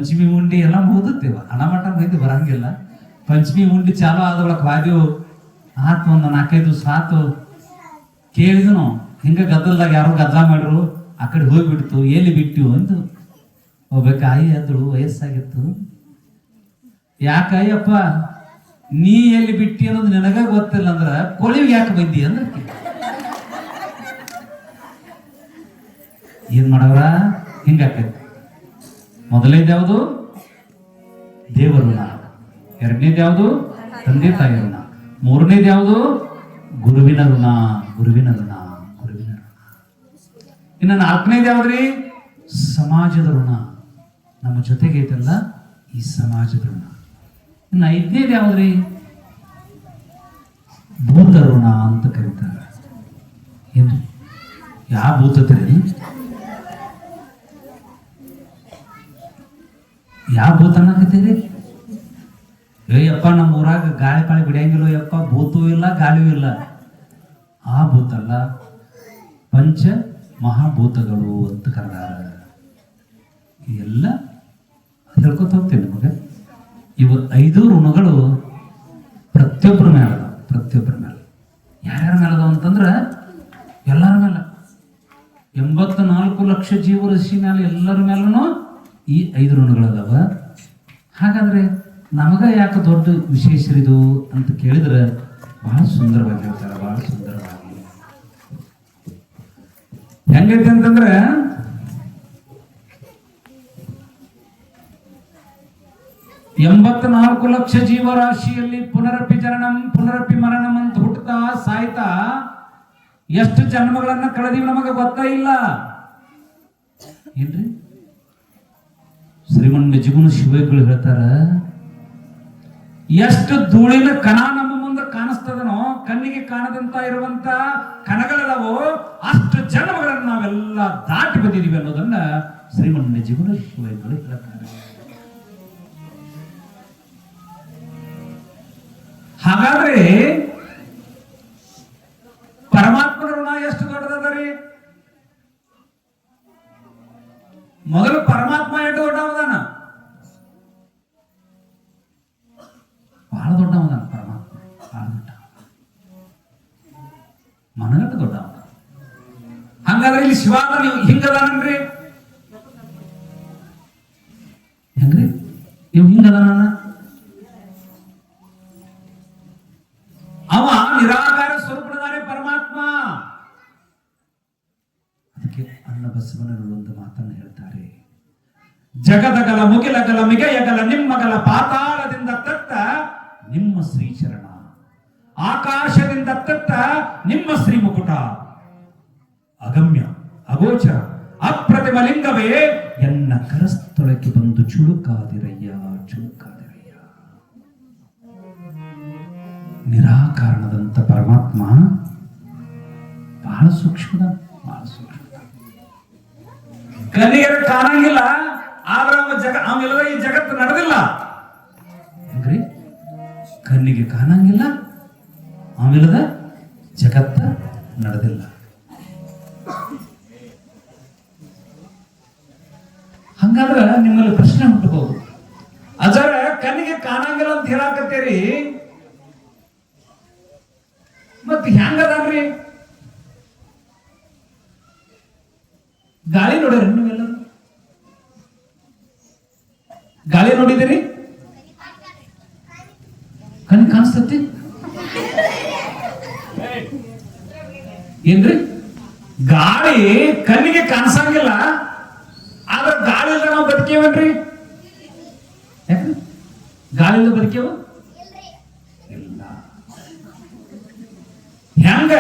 ಪಂಚಮಿ ಉಂಡಿ ಎಲ್ಲ ಮುಗಿದುತ್ತೇವ ಹಣಮಠ ಮಂದಿ ಬರಂಗಿಲ್ಲ. ಪಂಚಮಿ ಉಂಡಿ ಚಾಲು ಆದ ಒಳಗೆ ವಾದ್ಯವು ಆತು, ಒಂದು 4-5 ದಿವಸ ಆತು. ಕೇಳಿದನು ಹಿಂಗ ಗದ್ದಲ್ದಾಗ ಯಾರೋ ಗದ್ದಲ ಮಾಡ್ರು, ಆ ಕಡೆ ಹೋಗ್ಬಿಡ್ತು. ಎಲ್ಲಿ ಬಿಟ್ಟಿವು ಅಂತ ಹೋಗ್ಬೇಕ. ಆಯಿ ಅದ್ರು ವಯಸ್ಸಾಗಿತ್ತು. ಯಾಕಯ್ಯಪ್ಪ ನೀ ಎಲ್ಲಿ ಬಿಟ್ಟಿ ಅನ್ನೋದು ನಿನಗ ಗೊತ್ತಿಲ್ಲ ಅಂದ್ರ ಕೊಳಿಗೆ ಯಾಕೆ ಬಂದಿ ಅಂದ್ರೆ ಏನ್ ಮಾಡವ್ರ ಹಿಂಗಾಕೈತಿ. ಮೊದಲನೇದು ಯಾವುದು? ದೇವರ ಋಣ. ಎರಡನೇದು ಯಾವುದು? ತಂದೆ ತಾಯಿ ಋಣ. ಮೂರನೇದು ಯಾವುದು? ಗುರುವಿನ ಋಣ. ಗುರುವಿನ ಋಣ. ಗುರುವಿನ ಋಣ. ಇನ್ನು 4ನೇದು ಯಾವ್ದ್ರಿ? ಸಮಾಜದ ಋಣ. ನಮ್ಮ ಜೊತೆಗೆ ಐತಲ್ಲ ಈ ಸಮಾಜದ ಋಣ. ಇನ್ನು 5ನೇದು ಯಾವ್ದ್ರಿ? ಭೂತ ಋಣ ಅಂತ ಕರೀತಾರೆ. ಏನ್ರಿ? ಯಾವ ಭೂತತ್ರಿ? ಯಾವ ಭೂತ ಅನ್ನಕತ್ತೀರಿ? ಯಪ್ಪ ನಮ್ಮ ಊರಾಗ ಗಾಳಿ ಪಾಳಿ ಬಿಡಿಯಂಗಿಲ್ಲ ಯಪ್ಪ, ಭೂತವೂ ಇಲ್ಲ ಗಾಳಿಯೂ ಇಲ್ಲ. ಆ ಭೂತ ಅಲ್ಲ, ಪಂಚ ಮಹಾಭೂತಗಳು ಅಂತ ಕರೆದಾರ. ಎಲ್ಲ ಹೇಳ್ಕೊತ ಹೋಗ್ತೇನೆ ನಿಮಗೆ. ಇವು 5 ಋಣಗಳು ಪ್ರತಿಯೊಬ್ಬರ ಮೇಲೆ, ಪ್ರತಿಯೊಬ್ಬರ ಮೇಲೆ. ಯಾರ್ಯಾರ ಮೇಲದವ ಅಂತಂದ್ರೆ ಎಲ್ಲರ ಮೇಲೆ. 84 ಲಕ್ಷ ಜೀವರಾಶಿ ಮೇಲೆ ಎಲ್ಲರ ಮೇಲೂ ಈ 5 ಋಣಗಳದಾವ. ಹಾಗಾದ್ರೆ ನಮಗ ಯಾಕೆ ದೊಡ್ಡ ವಿಶೇಷರಿದು ಅಂತ ಕೇಳಿದ್ರೆ ಬಹಳ ಸುಂದರವಾಗಿ ಹೇಳ್ತಾರೆ. ಬಹಳ ಸುಂದರವಾಗಿ ಹೆಂಗೈತೆ ಅಂತಂದ್ರೆ, ಎಂಬತ್ನಾಲ್ಕು ಲಕ್ಷ ಜೀವರಾಶಿಯಲ್ಲಿ ಪುನರಪಿ ಜನನಂ ಪುನರಪಿ ಮರಣಂ ಅಂತ ಹುಟ್ಟುತ್ತಾ ಸಾಯ್ತಾ ಎಷ್ಟು ಜನ್ಮಗಳನ್ನ ಕಳೆದೀವಿ ನಮಗೆ ಗೊತ್ತಾ ಇಲ್ಲ. ಏನ್ರಿ? ಶ್ರೀಮಂತ ಜೀವನ ಶಿವಗಳು ಹೇಳ್ತಾರ, ಎಷ್ಟು ಧೂಳಿನ ಕಣ ನಮ್ಮ ಮುಂದೆ ಕಾಣಿಸ್ತದನೋ, ಕಣ್ಣಿಗೆ ಕಾಣದಂತ ಇರುವಂತ ಕಣಗಳದಾವೋ ಅಷ್ಟು ಜನ್ಮಗಳನ್ನು ನಾವೆಲ್ಲ ದಾಟಿ ಬಂದಿದೀವಿ ಅನ್ನೋದನ್ನ ಶ್ರೀಮಂತ ಜೀವನ ಶಿವಗಳು ಹೇಳ್ತಾರೆ. ಹಾಗಾದ್ರೆ ಪರಮಾತ್ಮನ ಋಣ ಎಷ್ಟು ದೊಡ್ಡದ ರೀ? ಮೊದಲು ಪರಮಾತ್ಮ ಎಷ್ಟು ದೊಡ್ಡವದಾನ? ಬಹಳ ದೊಡ್ಡವದಾನ ಪರಮಾತ್ಮ. ಬಹಳ ದೊಡ್ಡ, ಮನಗಟ್ಟು ದೊಡ್ಡವ. ಹಂಗಾದ್ರೆ ಇಲ್ಲಿ ಶಿವಾದ ನೀವು ಹಿಂಗದಾನನ್ರಿ? ಹೆಂಗ್ರಿ ನೀವು ಹಿಂಗದಾನ? ಅವ ನಿರಾಕಾರ ಸ್ವರೂಪನಾರೆ ಪರಮಾತ್ಮ. ಅದಕ್ಕೆ ಅನ್ನ ಬಸವನರು ಒಂದು ಮಾತನ್ನು ಹೇಳ್ತಾರೆ, ಜಗದಗಲ ಮುಗಿಲಗಲ ಮಿಗೆಯಗಲ ನಿಮ್ಮಗಲ ಪಾತಾಳದಿಂದ ತತ್ತ ನಿಮ್ಮ ಶ್ರೀಚರಣ, ಆಕಾಶದಿಂದ ತತ್ತ ನಿಮ್ಮ ಶ್ರೀ ಮುಕುಟ, ಅಗಮ್ಯ ಅಗೋಚರ ಅಪ್ರತಿಮ ಲಿಂಗವೇ ಎನ್ನ ಕರಸ್ಥಳಕ್ಕೆ ಬಂದು ಚುಳುಕಾದಿರಯ್ಯ, ಚುಳುಕಾದಿರಯ್ಯ. ನಿರಾಕಾರಣದಂತ ಪರಮಾತ್ಮ ಬಹಳ ಸೂಕ್ಷ್ಮದ, ಬಹಳ ಸೂಕ್ಷ್ಮ. ಕಣ್ಣಿಗೆ ಕಾಣಂಗಿಲ್ಲ, ಆದ್ರೆ ಅವೆಲ್ಲದ ಈ ಜಗತ್ತು ನಡೆದಿಲ್ಲ. ಹೆಂಗ್ರಿ? ಕಣ್ಣಿಗೆ ಕಾಣಂಗಿಲ್ಲ, ಆಮೇಲದ ಜಗತ್ತ ನಡೆದಿಲ್ಲ. ಹಂಗಾದ್ರೆ ನಿಮ್ಮಲ್ಲಿ ಪ್ರಶ್ನೆ ಹುಟ್ಟಬಹುದು, ಅಜರ ಕಣ್ಣಿಗೆ ಕಾಣಂಗಿಲ್ಲ ಅಂತ ಹೇಳಾಕತ್ತೀರಿ, ಮತ್ತೆ ಹೆಂಗದಾನ್ರಿ? ಗಾಳಿ ನೋಡ್ಯಾರ ನೀವೆಲ್ಲರೂ? ಗಾಳಿ ನೋಡಿದಿರಿ? ಕಣ್ಣು ಕಾಣಿಸ್ತತಿ ಏನ್ರಿ? ಗಾಳಿ ಕಣ್ಣಿಗೆ ಕಾಣಿಸಂಗಿಲ್ಲ, ಆದ್ರೆ ಗಾಳಿ ಇಲ್ಲದ ನಾವು ಬದುಕೇವನ್ರಿ? ಯಾಕ್ರಿ? ಗಾಳಿ ಇಲ್ಲದ ಬದುಕೇವ ಇಲ್ಲ. ಹೆಂಗ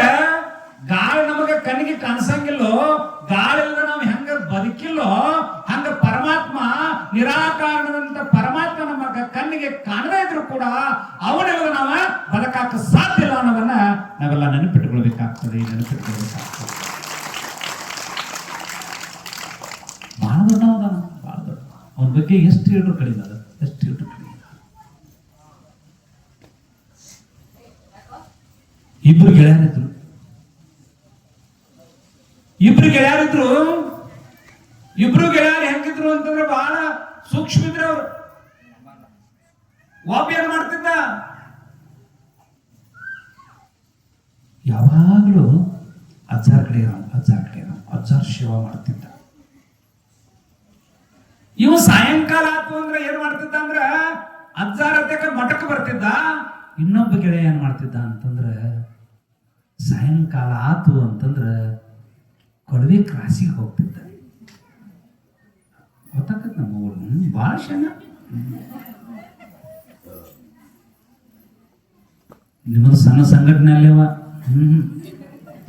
ಗಾಳಿ ನಮಗೆ ಕಣ್ಣಿಗೆ ಕಾಣಿಸಂಗಿಲ್ಲೋ, ಗಾಳಿ ಇಲ್ಲದ ನಾವು ಹೆಂಗ ಬದುಕಿಲ್ಲೋ, ಹಂಗ ಪರಮಾತ್ಮ ನಿರಾಕಾರಣದಂತ ಪರಮಾತ್ಮ ನಮ್ಮ ಕಣ್ಣಿಗೆ ಕಾಣದೇ ಇದ್ರು ಕೂಡ ಅವನೆಲ್ಲ ನಾವ ಬದುಕಾಕ ಸಾಧ್ಯ ಇಲ್ಲ ಅನ್ನೋದನ್ನ ನಾವೆಲ್ಲ ನೆನಪಿಟ್ಟುಕೊಳ್ಬೇಕಾಗ್ತದೆ, ನೆನಪಿಟ್ಟುಕೊಳ್ಬೇಕಾಗ್ತದೆ. ಬಹಳ ದೊಡ್ಡವದಾನ, ಬಹಳ ದೊಡ್ಡ. ಅವನ ಬಗ್ಗೆ ಎಷ್ಟು ಹೇಳಿದ್ರು ಕಡಿಮೆ ಅದ, ಎಷ್ಟು ಹೇಳಿದ್ರು ಕಡಿಮೆ. ಇಬ್ರು ಗೆಳೆಯರಿದ್ರು, ಇಬ್ರು ಗೆಳೆಯರು ಹೆಂಗಿದ್ರು ಅಂತಂದ್ರೆ ಬಹಳ ಸೂಕ್ಷ್ಮ ಇದ್ರೆ ಅವರು. ಒಬ್ಬ ಏನ್ ಮಾಡ್ತಿದ್ದ, ಯಾವಾಗ್ಲೂ ಅಜ್ಜಾರ ಕಡೆ ಅಜ್ಜಾರ ಸೇವಾ ಮಾಡ್ತಿದ್ದ. ಇವು ಸಾಯಂಕಾಲ ಆತು ಅಂದ್ರೆ ಏನ್ ಮಾಡ್ತಿದ್ದ ಅಂದ್ರ ಅಜ್ಜಾರ ಮಠಕ್ಕೆ ಬರ್ತಿದ್ದ. ಇನ್ನೊಬ್ಬ ಗೆಳೆಯ ಏನ್ ಮಾಡ್ತಿದ್ದ ಅಂತಂದ್ರ ಸಾಯಂಕಾಲ ಆತು ಅಂತಂದ್ರ ಕೊಳವೆ ಕ್ರಾಸಿಗೆ ಹೋಗ್ತಿದ್ದ. ಗೊತ್ತಾಕತ್ ನಮ್ಮ ಊರು ಭಾಳ ಶನ. ನಿಮ್ಮದು ಸಣ್ಣ ಸಂಘಟನೆ ಅಲ್ಲೇವ,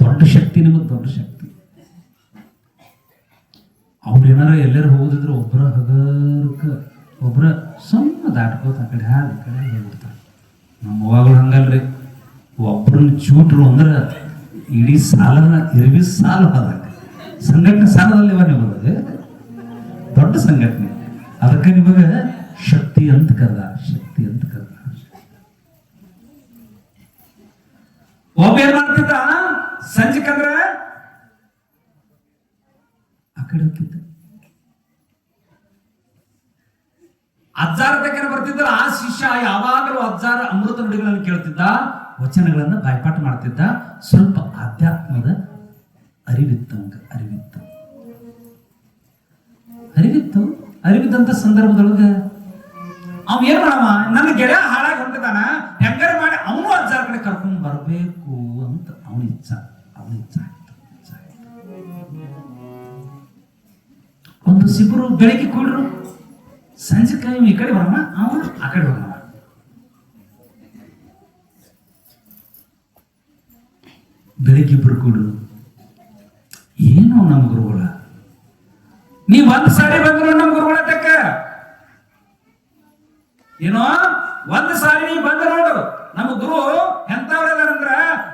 ದೊಡ್ಡ ಶಕ್ತಿ, ನಿಮಗ್ ದೊಡ್ಡ ಶಕ್ತಿ. ಅವ್ರು ಏನಾರ ಎಲ್ಲರೂ ಹೋಗುದಿದ್ರು ಒಬ್ಬರ ಹಗರ್ಕ ಒಬ್ಬರ ಸುಮ್ಮ ದಾಟ್ಕೋತ ಆ ಕಡೆ ಹಾಗೆ ಕಡೆ ಹೋಗ್ಬಿಡ್ತಾರೆ. ನಮ್ಮ ಅವ್ವಾಗಳು ಹಂಗಲ್ರಿ, ಒಬ್ಬರನ್ನ ಚೂಟ್ರು ಅಂದ್ರೆ ಇಡೀ ಸಾಲನ ಇರವಿ ಸಾಲ ಹೋದಾಗ ಸಂಘಟನೆ ಸಾಲದಲ್ಲಿ ನಿಮಗೆ ದೊಡ್ಡ ಸಂಘಟನೆ. ಅದಕ್ಕೆ ನಿಮಗೆ ಶಕ್ತಿ ಅಂತ ಕರೆದ, ಶಕ್ತಿ ಅಂತ ಕರೆದ. ಒಬ್ಬ ಏನ್ ಮಾಡ್ತಿದ್ದ ಸಂಜೆಕಂದ್ರ ಆ ಕಡೆ ಹೋಗ್ತಿದ್ದ. ಅಜ್ಜಾರ ತಕ್ಕನ ಬರ್ತಿದ್ದ. ಆ ಶಿಷ್ಯ ಯಾವಾಗಲೂ ಅಜ್ಜಾರ ಅಮೃತ ನುಡಿಗಳನ್ನು ಕೇಳ್ತಿದ್ದ, ವಚನಗಳನ್ನ ಬಾಯ್ಪಾಠ ಮಾಡ್ತಿದ್ದ. ಸ್ವಲ್ಪ ಆಧ್ಯಾತ್ಮದ ಅರಿವಿದ್ದಂತ ಸಂದರ್ಭದೊಳಗ ಅವ್ ಏನ್ ಮಾಡವ, ನನ್ನ ಗೆಳೆಯ ಹಾಳಾಗಿ ಹೊಂಟಿದಾನ, ಹೆಂಗಾರ ಮಾಡಿ ಅವನು ಅಜ್ಜಾರ ಕಡೆ ಕರ್ಕೊಂಡ್ ಬರ್ಬೇಕು ಅಂತ ಅವನ ಇಚ್ಛಾ ಆಯ್ತು. ಒಂದು ಸಿಬ್ಬರು ಬೆಳಿಗ್ಗೆ ಕೂಡ್ರು, ಸಂಜೆ ಕೈ ಈ ಕಡೆ ಬರಮ್ಮ, ಅವನು ಆ ಕಡೆ ಬರಮ್ಮ. ಬೆಳಿಗ್ಗೆ ಇಬ್ರು ಕೂಡ್ರು. ಏನು ನಮ್ಮ ಗುರುಗಳ, ನೀವ್ ಒಂದ್ ಸಾರಿ ಬಂದ್ರು ನಮ್ಮ ಗುರುಗಳ ತಕ್ಕ, ಏನೋ ಒಂದ್ ಸಾರಿ ನೀ ಬಂದ ನೋಡು, ನಮ್ಮ ಗುರು ಎಂತವ್ರದಾರಂದ್ರ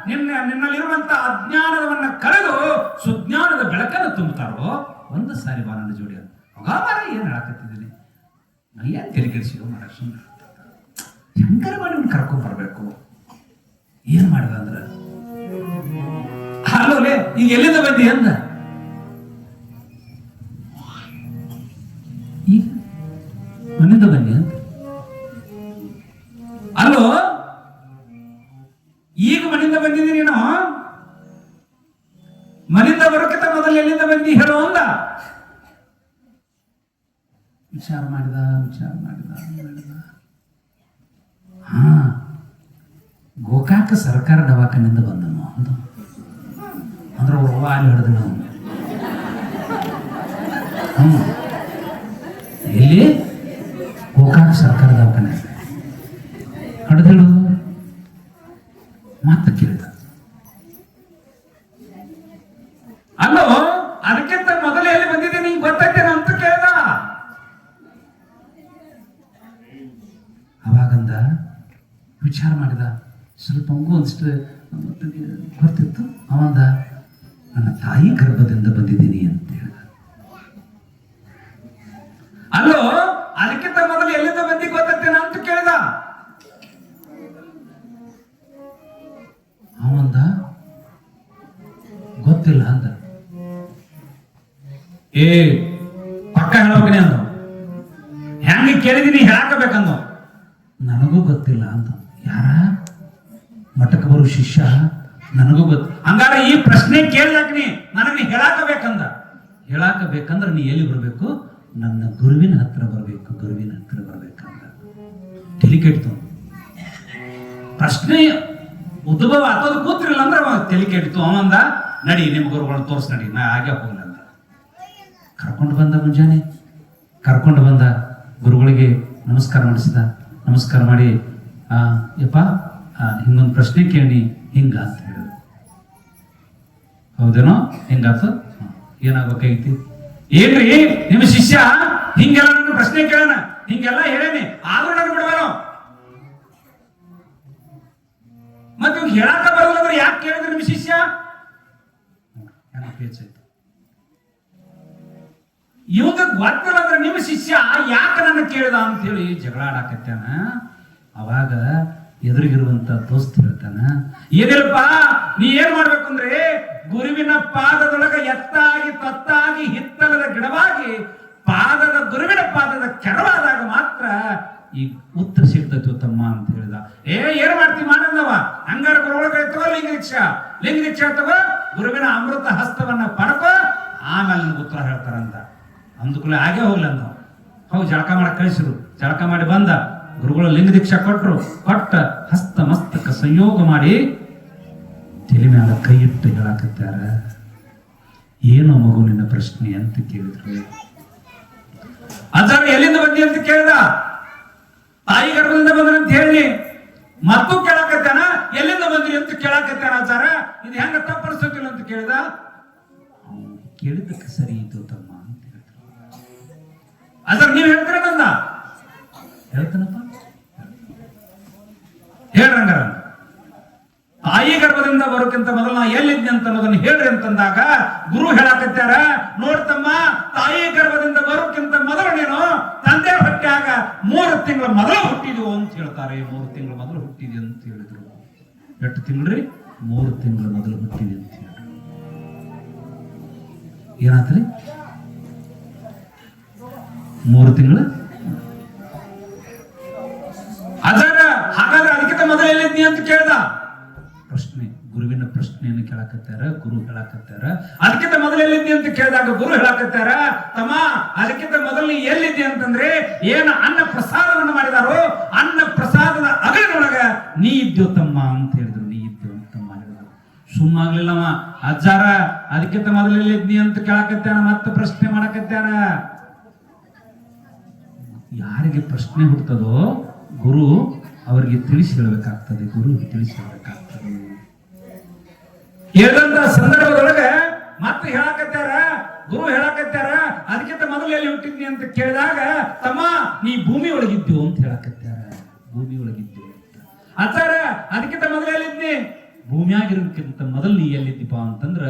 ನಿನ್ನಲ್ಲಿರುವಂತ ಅಜ್ಞಾನವನ್ನ ಕಳೆದು ಸುಜ್ಞಾನದ ಬೆಳಕನ್ನು ತುಂಬುತ್ತಾರೋ. ಒಂದು ಸಾರಿ ಬಾ ನನ್ನ ಜೋಡಿ ಅಂತ. ಬಾರ ಏನ್ ಹೇಳಕತ್ತಿದ್ದೀನಿ, ನಾ ಏನ್ ತೆರೆ ಕೆಡಿಸಿರೋ ಮಹಾರಾಷ್ಟ್ರ ಶಂಕರ ಮಾಡಿ ಕರ್ಕೊಂಡ್ ಬರ್ಬೇಕು. ಏನ್ ಮಾಡಿದ ಅಂದ್ರ, ಅಲ್ಲೋಲೆ ಈಗ ಎಲ್ಲಿಂದ ಬಂದಿ ಅಂದ. ಈಗ ಮನೆಯಿಂದ ಬನ್ನಿ ಅಂತ. ಅಲ್ಲೋ ಈಗ ಮನೆಯಿಂದ ಬಂದಿದ್ದೀನಿ ನೀನು, ಮನೆಯಿಂದ ಬರೋಕ್ಕಿಂತ ಮೊದಲು ಎಲ್ಲಿಂದ ಬಂದಿ ಹೇಳೋ ಅಂದ. ವಿಚಾರ ಮಾಡಿದ. ಹಾ, ಗೋಕಾಕ ಸರ್ಕಾರ ದವಾಖಾನೆಯಿಂದ ಬಂದನು ಅಂದ. ಅಂದ್ರೆ ಅವ್ವ ಅಲ್ಲಿ ಹಿಡಿದು ನಾವು ಎಲ್ಲಿ ಗೋಕಾಕ ಸರ್ಕಾರ ದವಾಖಾನೆ ಹಿಡಿದು ಮಾತ ಕೇಳಿದ. ಅಲ್ಲೋ ಅದಕ್ಕಿಂತ ಮೊದಲು ಎಲ್ಲಿ ಬಂದಿದ್ದೆ ನಿಂಗೆ ಗೊತ್ತೈತೇನ ಅಂತ ಕೇಳ್ದ. ಅವಾಗಂದ ವಿಚಾರ ಮಾಡಿದ. ಸ್ವಲ್ಪ ಹಂಗೂ ಒಂದಿಷ್ಟು ಗೊತ್ತಿತ್ತು. ಅವಂದ ನನ್ನ ತಾಯಿ ಗರ್ಭದಿಂದ ಬಂದಿದ್ದೀನಿ ಅಂತ ಹೇಳ್ದ. ಅಲ್ಲೋ ಅದಕ್ಕಿಂತ ಮೊದಲು ಎಲ್ಲಿಂದ ಬಂದಿ ಗೊತ್ತೈತೇನ ಅಂತ ಕೇಳ್ದ. ಅವಂದ ಗೊತ್ತಿಲ್ಲ ಅಂದ. ಏ ಪಕ್ಕ ಹೇಳೋಕನೆ ಅಂದ. ಹೆಂಗೆ ಕೇಳಿದೀನಿ ಹೇಳಾಕಬೇಕಂದ. ನನಗೂ ಗೊತ್ತಿಲ್ಲ ಅಂತ. ಯಾರ ಮಠಕ್ಕೆ ಬರೋ ಶಿಷ್ಯ ನನಗೂ ಗೊತ್ತು. ಹಂಗಾರ ಈ ಪ್ರಶ್ನೆ ಕೇಳಿದಾಕನಿ ನನಗೆ ಹೇಳಾಕಬೇಕಂದ. ಹೇಳಾಕಬೇಕಂದ್ರೆ ನೀ ಎಲ್ಲಿ ಬರ್ಬೇಕು, ನನ್ನ ಗುರುವಿನ ಹತ್ರ ಬರ್ಬೇಕಂದ. ತಲೆಕೆಡ್ತು ಪ್ರಶ್ನೆ ಉದ್ಭವ ಆತೋದು ಕೂತಿರಲ್ಲ ಅಂದ್ರೆ ತಲೆಕೆಡ್ತು. ಅವಂದ ನಡಿ ನಿಮ್ಮ ಗುರುಗಳನ್ನ ತೋರ್ಸ್ ನಡಿ, ನಾ ಹಾಗೆ ಹೋಗಲ್ಲ ಅಂತ ಕರ್ಕೊಂಡು ಬಂದ. ಮುಂಜಾನೆ ಕರ್ಕೊಂಡು ಬಂದ, ಗುರುಗಳಿಗೆ ನಮಸ್ಕಾರ ಮಾಡಿಸಿದ. ನಮಸ್ಕಾರ ಮಾಡಿ ಯಪ್ಪ ಹಿಂಗೊಂದು ಪ್ರಶ್ನೆ ಕೇಳಿ ಹಿಂಗ ಅಂತ ಹೇಳಿದ್ರು. ಹೌದೇನೋ, ಹಿಂಗಾತು, ಏನಾಗ್ಬೇಕಾಗಿತಿ? ಏನ್ರಿ ನಿಮ್ಮ ಶಿಷ್ಯ ಹಿಂಗೆಲ್ಲ ನನ್ನ ಪ್ರಶ್ನೆ ಕೇಳೋಣ, ಹಿಂಗೆಲ್ಲ ಹೇಳೇನಿ, ಆದ್ರೂ ನಾನು ಬಿಡಬೇಡ. ಮತ್ತೆ ಇವ್ಗೆ ಹೇಳಾಕ ಬರಲ್ಲ ಅಂದ್ರೆ ಯಾಕೆ ಕೇಳಿದ್ರು ನಿಮ್ಮ ಶಿಷ್ಯ? ಇವಾಗ ಗೊತ್ತಿಲ್ಲ ಅಂದ್ರೆ ನಿಮ್ಮ ಶಿಷ್ಯ ಯಾಕೆ ನನ್ನ ಕೇಳಿದ ಅಂತ ಹೇಳಿ ಜಗಳ ಆಡಾಕತ್ತಾನ. ಅವಾಗ ಎದುರಿಗಿರುವಂತ ದೋಸ್ತ ಹೇಳ್ತಾನ, ಏನಿಲ್ಲಪ್ಪ ನೀ ಏನ್ ಮಾಡ್ಬೇಕು ಅಂದ್ರೆ ಗುರುವಿನ ಪಾದದೊಳಗ ಎತ್ತಾಗಿ ತತ್ತಾಗಿ ಹಿತ್ತಲದ ಗಿಡವಾಗಿ ಗುರುವಿನ ಪಾದದ ಕೆಳ ಲಿಂಗ ದೀಕ್ಷೆ ತಗೋ, ಗುರುವಿನ ಅಮೃತ ಹಸ್ತವನ್ನ ಪಡ್ಕೋ, ಆಮೇಲೆ ನನಗೆ ಉತ್ತರ ಹೇಳ್ತಾರಂತ. ಅಂದುಕೂಲ ಆಗೇ ಹೋಗ್ಲಿ ಅಂದ. ಹೌದು, ಜಳಕ ಮಾಡಕ್ ಕಳಿಸಿರು. ಜಳಕ ಮಾಡಿ ಬಂದ, ಗುರುಗಳು ಲಿಂಗ ದೀಕ್ಷಾ ಕೊಟ್ರು. ಕೊಟ್ಟ ಹಸ್ತ ಮಸ್ತಕ ಸಂಯೋಗ ಮಾಡಿ ತಲೆ ಮ್ಯಾಲ ಕೈ ಇಟ್ಟು ಹೇಳಾಕತ್ತಾರ, ಏನೋ ಮಗು ನಿನ್ನ ಪ್ರಶ್ನೆ ಅಂತ ಕೇಳಿದ್ರು. ಅಜ್ಜಾರ ಎಲ್ಲಿಂದ ಬಂದಿ ಅಂತ ಕೇಳ್ದ. ತಾಯಿ ಗರ್ಭದಿಂದ ಬಂದ್ರ ಅಂತ ಹೇಳಿ ಮತ್ತು ಕೇಳಾಕತ್ತಾನ, ಎಲ್ಲಿಂದ ಬಂದ್ರಿ ಅಂತ ಕೇಳಾಕತ್ತಾನ. ಅಜ್ಜಾರ ಇದು ಹೆಂಗ ತಪ್ಪನಿಸೋದಿಲ್ಲ ಅಂತ ಕೇಳ್ದ. ಕೇಳಿದ್ದಕ್ಕೆ ಸರಿ ಇತ್ತು ತಮ್ಮ ಅಂತ ಹೇಳಿದ್ರು. ಅಜ್ಜಾರ ನೀವ್ ಹೇಳ್ತೀರ ಬಂದ? ಹೇಳ್ತಾನಪ್ಪ, ಹೇಳ್ರಂಗಾರ. ತಾಯಿ ಗರ್ಭದಿಂದ ಬರೋಕ್ಕಿಂತ ಮೊದಲು ನಾ ಎಲ್ಲಿದ್ದೆ ಅಂತ ಅನ್ನೋದನ್ನ ಹೇಳ್ರಿ ಅಂತಂದಾಗ ಗುರು ಹೇಳಾಕತ್ಯಾರ, ನೋಡ್ತಮ್ಮ, ತಾಯಿ ಗರ್ಭದಿಂದ ಬರೋಕ್ಕಿಂತ ಮೊದಲು ನೀನು ತಂದೆ ಹೊಟ್ಟ್ಯಾಗ 3 ತಿಂಗಳ ಮೊದಲು ಹುಟ್ಟಿದ್ವು ಅಂತ ಹೇಳ್ತಾರೆ. 3 ತಿಂಗಳ ಮೊದಲು ಹುಟ್ಟಿದೆ ಅಂತ ಹೇಳಿದ್ರು. ಎಷ್ಟು ತಿಂಗ್ಳ್ರಿ? 3 ತಿಂಗಳ ಮೊದಲು ಹುಟ್ಟಿದೆ ಅಂತ ಹೇಳಿದ್ರು. ಏನಾತ್ರಿ? 3 ತಿಂಗಳು. ಅದರ ಹಾಗಾದ್ರೆ ಅದಕ್ಕಿಂತ ಮೊದಲು ಎಲ್ಲಿದ್ನಿ ಅಂತ ಕೇಳ್ದ. ಪ್ರಶ್ನೆ, ಗುರುವಿನ ಪ್ರಶ್ನೆಯನ್ನು ಕೇಳಾಕತ್ತಾರ. ಗುರು ಹೇಳಾಕತ್ತಾರ, ಅದಕ್ಕಿಂತ ಮೊದಲು ಎಲ್ಲಿದ್ದಿ ಅಂತ ಕೇಳಿದಾಗ ಗುರು ಹೇಳಾಕತ್ತಾರ, ತಮ್ಮ ಅದಕ್ಕಿಂತ ಮೊದಲು ನೀ ಎಲ್ಲಿದ್ದಿ ಅಂತಂದ್ರೆ ಏನು ಅನ್ನ ಪ್ರಸಾದವನ್ನು ಮಾಡಿದಾರೋ ಅನ್ನ ಪ್ರಸಾದದ ಅಗಲಿನೊಳಗ ನೀ ಇದ್ದೋ ತಮ್ಮ ಅಂತ ಹೇಳಿದ್ರು. ನೀ ಇದ್ದು ತಮ್ಮ ಹೇಳಿದ್ರು. ಸುಮ್ಮಾಗ್ಲಿಲ್ಲವ. ಅಜ್ಜಾರ ಅದಕ್ಕಿಂತ ಮೊದಲು ಎಲ್ಲಿದ್ನಿ ಅಂತ ಕೇಳಾಕತ್ತಾನ, ಮತ್ತೆ ಪ್ರಶ್ನೆ ಮಾಡಾಕತ್ತಾನ. ಯಾರಿಗೆ ಪ್ರಶ್ನೆ ಹುಡ್ತದೋ ಗುರು ಅವರಿಗೆ ತಿಳಿಸಿ ಹೇಳಬೇಕಾಗ್ತದೆ. ಗುರು ತಿಳಿಸಿ ಹೇಳಬೇಕಾಗ್ತದೆ. ಹೇಳಿದಂತ ಸಂದರ್ಭದೊಳಗೆ ಮತ್ತೆ ಹೇಳಾಕತ್ತಾರ, ಗುರು ಹೇಳಾಕತ್ತಾರ, ಅದಕ್ಕಿಂತ ಮೊದಲು ಎಲ್ಲಿ ಹುಟ್ಟಿದ್ನಿ ಅಂತ ಕೇಳಿದಾಗ, ತಮ್ಮ ನೀ ಭೂಮಿ ಒಳಗಿದ್ದು ಅಂತ ಹೇಳಾಕತ್ತಾರ. ಭೂಮಿ ಒಳಗಿದ್ದು ಅಂತ. ಆಚಾರ ಅದಕ್ಕಿಂತ ಮೊದಲು ಎಲ್ಲಿದ್ನಿ? ಭೂಮಿಯಾಗಿರೋದಕ್ಕಿಂತ ಮೊದಲು ನೀ ಎಲ್ಲಿದ್ದೀಪ ಅಂತಂದ್ರ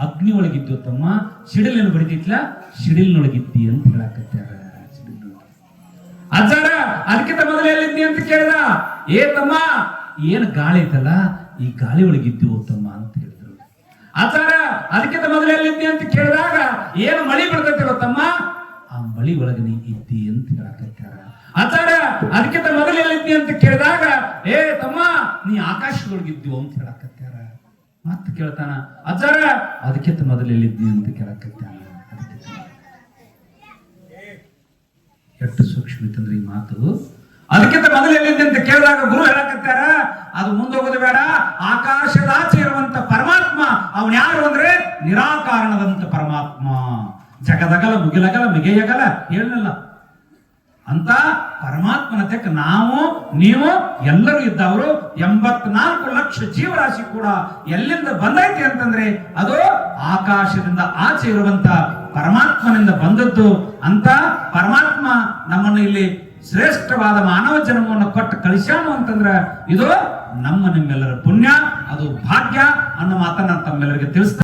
ಅಗ್ನಿ ಒಳಗಿದ್ದು ತಮ್ಮ. ಸಿಡಿಲೇನು ಬಡಿದಿತ್ಲ, ಸಿಡಿಲಿನೊಳಗಿದ್ದಿ ಅಂತ ಹೇಳಾಕತ್ತಾರ. ಅಜ್ಜಾರ ಅದಕ್ಕಿಂತ ಮೊದಲು ಎಲ್ಲಿದ್ದಿ ಅಂತ ಕೇಳಿದ, ಏ ತಮ್ಮ ಏನ್ ಗಾಳಿ ಐತಲ್ಲ, ಈ ಗಾಳಿ ಒಳಗಿದ್ದು ತಮ್ಮ ಅಂತ ಹೇಳಿದ್ರು. ಆಚಾರ ಅದಕ್ಕಿಂತ ಮೊದಲು ಎಲ್ಲಿದ್ದಿ ಅಂತ ಕೇಳಿದಾಗ, ಏನು ಮಳಿ ಬರ್ತೈತಿಲ್ಲ ತಮ್ಮ, ಆ ಮಳಿ ಒಳಗೆ ನೀ ಇದ್ದಿ ಅಂತ ಹೇಳಾಕತ್ತಾರ. ಆಚಾರ ಅದಕ್ಕಿಂತ ಮೊದಲು ಎಲ್ಲಿದ್ದಿ ಅಂತ ಕೇಳಿದಾಗ, ಏ ತಮ್ಮ ನೀ ಆಕಾಶದೊಳಗಿದ್ದು ಅಂತ ಹೇಳಾಕತ್ತಾರ. ಮತ್ತೆ ಕೇಳ್ತಾನ, ಅಜ್ಜಾರ ಅದಕ್ಕಿಂತ ಮೊದಲು ಎಲ್ಲಿದ್ದಿ ಅಂತ ಕೇಳಾಕತ್ತಾನ. ಎಷ್ಟು ಸೂಕ್ಷ್ಮ ಇತ್ತಂದ್ರೆ ಈ ಮಾತು. ಅದಕ್ಕಿಂತ ಮೊದಲು ಎಲ್ಲಿದ್ದೆ ಅಂತ ಕೇಳಿದಾಗ ಗುರು ಹೇಳಕತ್ತಾರ, ಅದು ಮುಂದೋಗೋದು ಬೇಡ, ಆಕಾಶದಾಚೆ ಇರುವಂತ ಪರಮಾತ್ಮ ಅವನ್ ಯಾರು ಅಂದ್ರೆ ನಿರಾಕಾರಣದಂತ ಪರಮಾತ್ಮ. ಜಗದಗಲ ಮುಗಿಲಗಲ ಮಿಗೆಯಗಲ ಹೇಳಲಿಲ್ಲ ಅಂತ ಪರಮಾತ್ಮನ ತೆಕ್ಕ ನಾವು ನೀವು ಎಲ್ಲರೂ ಇದ್ದವರು. 84 ಲಕ್ಷ ಜೀವರಾಶಿ ಕೂಡ ಎಲ್ಲಿಂದ ಬಂದೈತಿ ಅಂತಂದ್ರೆ ಅದು ಆಕಾಶದಿಂದ ಆಚೆ ಇರುವಂತ ಪರಮಾತ್ಮನಿಂದ ಬಂದದ್ದು. ಅಂತ ಪರಮಾತ್ಮ ನಮ್ಮನ್ನು ಇಲ್ಲಿ ಶ್ರೇಷ್ಠವಾದ ಮಾನವ ಜನ್ಮವನ್ನು ಕೊಟ್ಟು ಕಳಿಸ್ಯಾನು ಅಂತಂದ್ರ ಇದು ನಿಮ್ಮೆಲ್ಲರ ಪುಣ್ಯ, ಅದು ಭಾಗ್ಯ ಅನ್ನೋ ಮಾತನ್ನ ತಮ್ಮೆಲ್ಲರಿಗೆ ತಿಳಿಸ್ತಾರೆ.